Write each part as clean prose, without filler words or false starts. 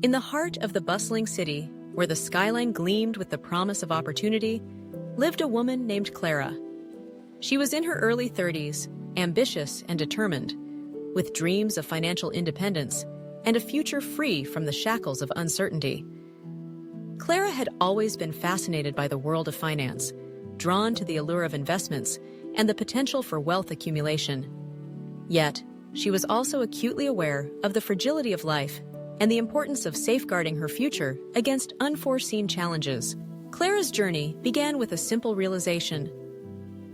In the heart of the bustling city, where the skyline gleamed with the promise of opportunity, lived a woman named Clara. She was in her early 30s, ambitious and determined, with dreams of financial independence and a future free from the shackles of uncertainty. Clara had always been fascinated by the world of finance, drawn to the allure of investments and the potential for wealth accumulation. Yet, she was also acutely aware of the fragility of life and the importance of safeguarding her future against unforeseen challenges. Clara's journey began with a simple realization.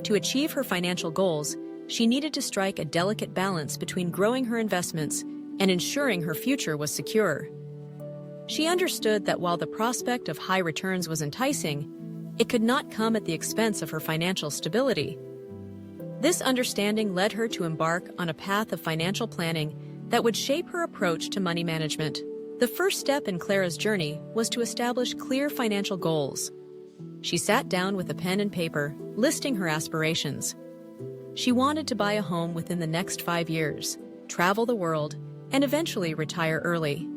To achieve her financial goals, she needed to strike a delicate balance between growing her investments and ensuring her future was secure. She understood that while the prospect of high returns was enticing, it could not come at the expense of her financial stability. This understanding led her to embark on a path of financial planning that would shape her approach to money management. The first step in Clara's journey was to establish clear financial goals. She sat down with a pen and paper, listing her aspirations. She wanted to buy a home within the next 5 years, travel the world, and eventually retire early.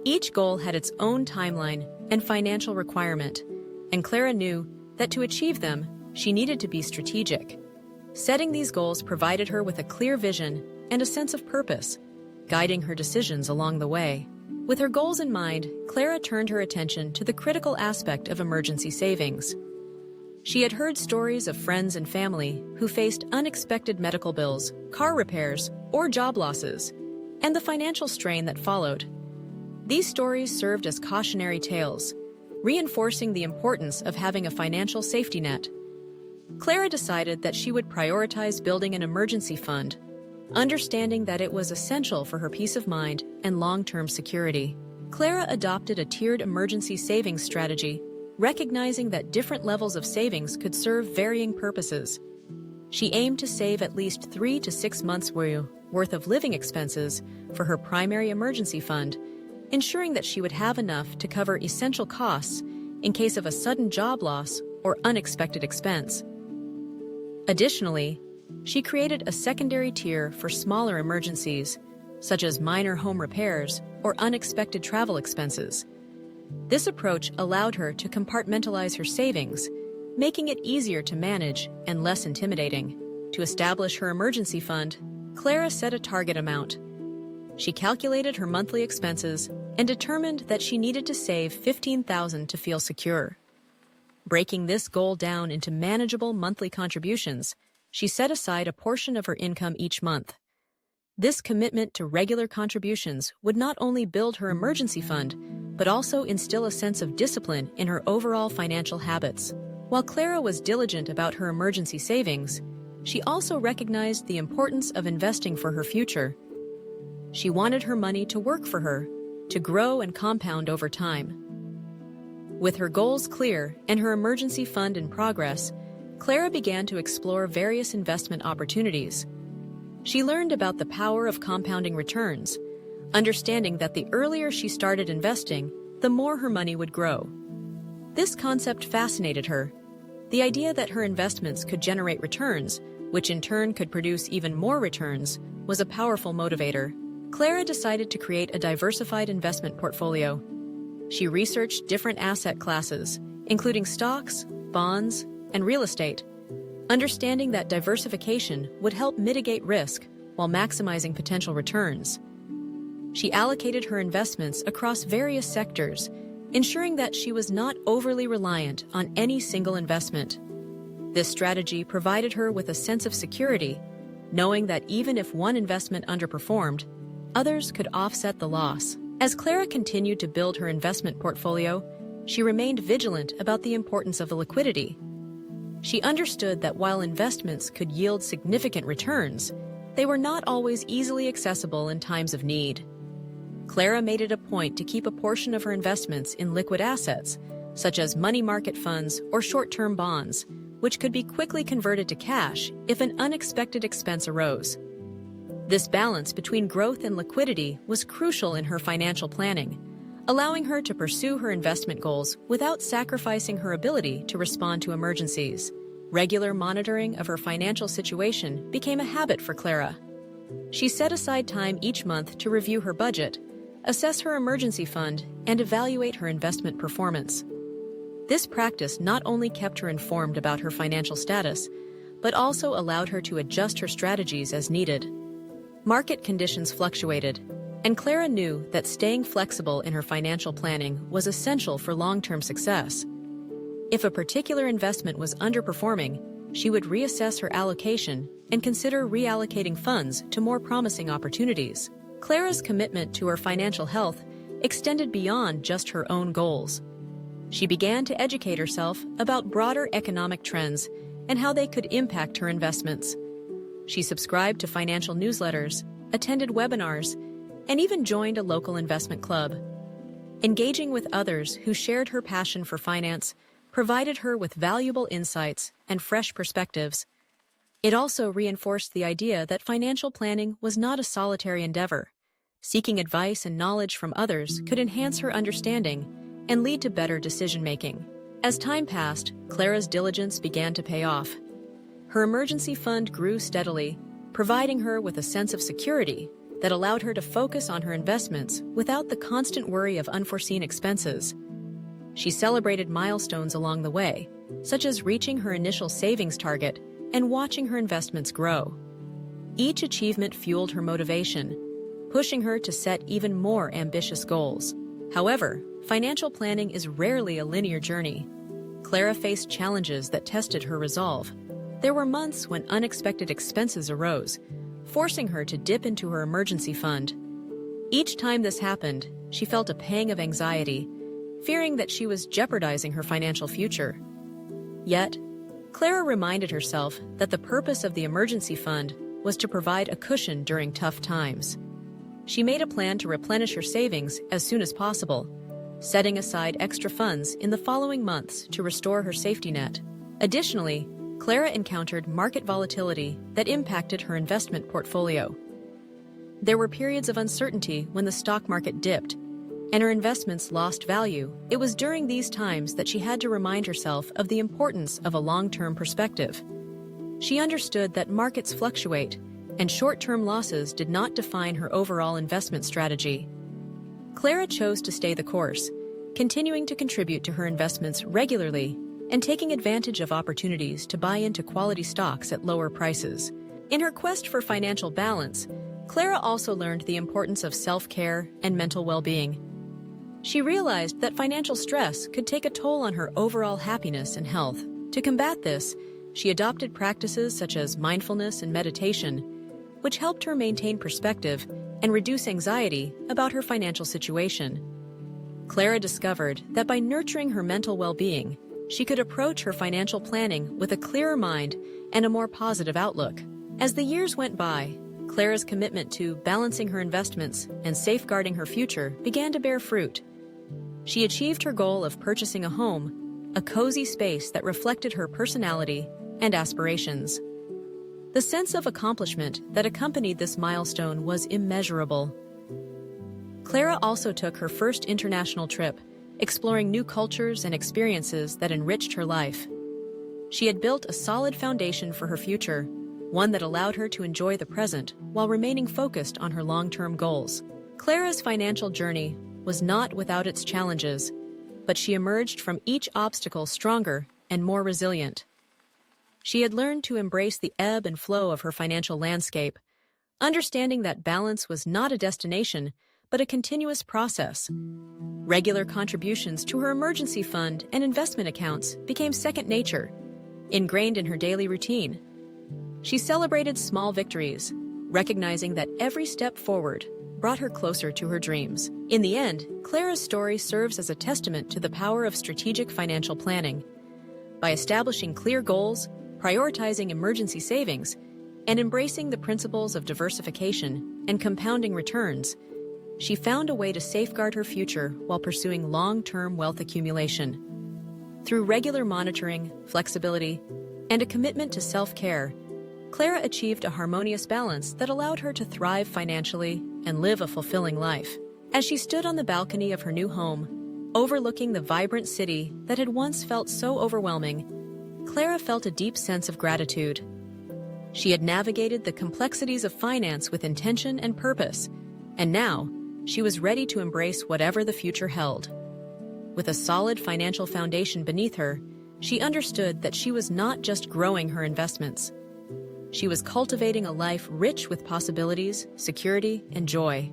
Each goal had its own timeline and financial requirement, and Clara knew that to achieve them, she needed to be strategic. Setting these goals provided her with a clear vision and a sense of purpose, guiding her decisions along the way. With her goals in mind, Clara turned her attention to the critical aspect of emergency savings. She had heard stories of friends and family who faced unexpected medical bills, car repairs, or job losses, and the financial strain that followed. These stories served as cautionary tales, reinforcing the importance of having a financial safety net. Clara decided that she would prioritize building an emergency fund, understanding that it was essential for her peace of mind and long-term security. Clara adopted a tiered emergency savings strategy, recognizing that different levels of savings could serve varying purposes. She aimed to save at least 3 to 6 months' worth of living expenses for her primary emergency fund, ensuring that she would have enough to cover essential costs in case of a sudden job loss or unexpected expense. Additionally, she created a secondary tier for smaller emergencies, such as minor home repairs or unexpected travel expenses. This approach allowed her to compartmentalize her savings, making it easier to manage and less intimidating. To establish her emergency fund, Clara set a target amount. She calculated her monthly expenses and determined that she needed to save $15,000 to feel secure. Breaking this goal down into manageable monthly contributions, she set aside a portion of her income each month. This commitment to regular contributions would not only build her emergency fund, but also instill a sense of discipline in her overall financial habits. While Clara was diligent about her emergency savings, she also recognized the importance of investing for her future. She wanted her money to work for her, to grow and compound over time. With her goals clear and her emergency fund in progress, Clara began to explore various investment opportunities. She learned about the power of compounding returns, understanding that the earlier she started investing, the more her money would grow. This concept fascinated her. The idea that her investments could generate returns, which in turn could produce even more returns, was a powerful motivator. Clara decided to create a diversified investment portfolio. She researched different asset classes, including stocks, bonds, and real estate, understanding that diversification would help mitigate risk while maximizing potential returns. She allocated her investments across various sectors, ensuring that she was not overly reliant on any single investment. This strategy provided her with a sense of security, knowing that even if one investment underperformed, others could offset the loss. As Clara continued to build her investment portfolio, she remained vigilant about the importance of liquidity. She understood that while investments could yield significant returns, they were not always easily accessible in times of need. Clara made it a point to keep a portion of her investments in liquid assets, such as money market funds or short-term bonds, which could be quickly converted to cash if an unexpected expense arose. This balance between growth and liquidity was crucial in her financial planning, allowing her to pursue her investment goals without sacrificing her ability to respond to emergencies. Regular monitoring of her financial situation became a habit for Clara. She set aside time each month to review her budget, assess her emergency fund, and evaluate her investment performance. This practice not only kept her informed about her financial status, but also allowed her to adjust her strategies as needed. Market conditions fluctuated, and Clara knew that staying flexible in her financial planning was essential for long-term success. If a particular investment was underperforming, she would reassess her allocation and consider reallocating funds to more promising opportunities. Clara's commitment to her financial health extended beyond just her own goals. She began to educate herself about broader economic trends and how they could impact her investments. She subscribed to financial newsletters, attended webinars, and even joined a local investment club. Engaging with others who shared her passion for finance provided her with valuable insights and fresh perspectives. It also reinforced the idea that financial planning was not a solitary endeavor. Seeking advice and knowledge from others could enhance her understanding and lead to better decision-making. As time passed, Clara's diligence began to pay off. Her emergency fund grew steadily, providing her with a sense of security that allowed her to focus on her investments without the constant worry of unforeseen expenses. She celebrated milestones along the way, such as reaching her initial savings target and watching her investments grow. Each achievement fueled her motivation, pushing her to set even more ambitious goals. However, financial planning is rarely a linear journey. Clara faced challenges that tested her resolve. There were months when unexpected expenses arose, forcing her to dip into her emergency fund. Each time this happened, she felt a pang of anxiety, fearing that she was jeopardizing her financial future. Yet, Clara reminded herself that the purpose of the emergency fund was to provide a cushion during tough times. She made a plan to replenish her savings as soon as possible, setting aside extra funds in the following months to restore her safety net. Additionally, Clara encountered market volatility that impacted her investment portfolio. There were periods of uncertainty when the stock market dipped, and her investments lost value. It was during these times that she had to remind herself of the importance of a long-term perspective. She understood that markets fluctuate, and short-term losses did not define her overall investment strategy. Clara chose to stay the course, continuing to contribute to her investments regularly and taking advantage of opportunities to buy into quality stocks at lower prices. In her quest for financial balance, Clara also learned the importance of self-care and mental well-being. She realized that financial stress could take a toll on her overall happiness and health. To combat this, she adopted practices such as mindfulness and meditation, which helped her maintain perspective and reduce anxiety about her financial situation. Clara discovered that by nurturing her mental well-being, she could approach her financial planning with a clearer mind and a more positive outlook. As the years went by, Clara's commitment to balancing her investments and safeguarding her future began to bear fruit. She achieved her goal of purchasing a home, a cozy space that reflected her personality and aspirations. The sense of accomplishment that accompanied this milestone was immeasurable. Clara also took her first international trip, exploring new cultures and experiences that enriched her life. She had built a solid foundation for her future, one that allowed her to enjoy the present while remaining focused on her long-term goals. Clara's financial journey was not without its challenges, but she emerged from each obstacle stronger and more resilient. She had learned to embrace the ebb and flow of her financial landscape, understanding that balance was not a destination, but a continuous process. Regular contributions to her emergency fund and investment accounts became second nature, ingrained in her daily routine. She celebrated small victories, recognizing that every step forward brought her closer to her dreams. In the end, Clara's story serves as a testament to the power of strategic financial planning. By establishing clear goals, prioritizing emergency savings, and embracing the principles of diversification and compounding returns, she found a way to safeguard her future while pursuing long-term wealth accumulation. Through regular monitoring, flexibility, and a commitment to self-care, Clara achieved a harmonious balance that allowed her to thrive financially and live a fulfilling life. As she stood on the balcony of her new home, overlooking the vibrant city that had once felt so overwhelming, Clara felt a deep sense of gratitude. She had navigated the complexities of finance with intention and purpose, and now she was ready to embrace whatever the future held. With a solid financial foundation beneath her, she understood that she was not just growing her investments. She was cultivating a life rich with possibilities, security, and joy.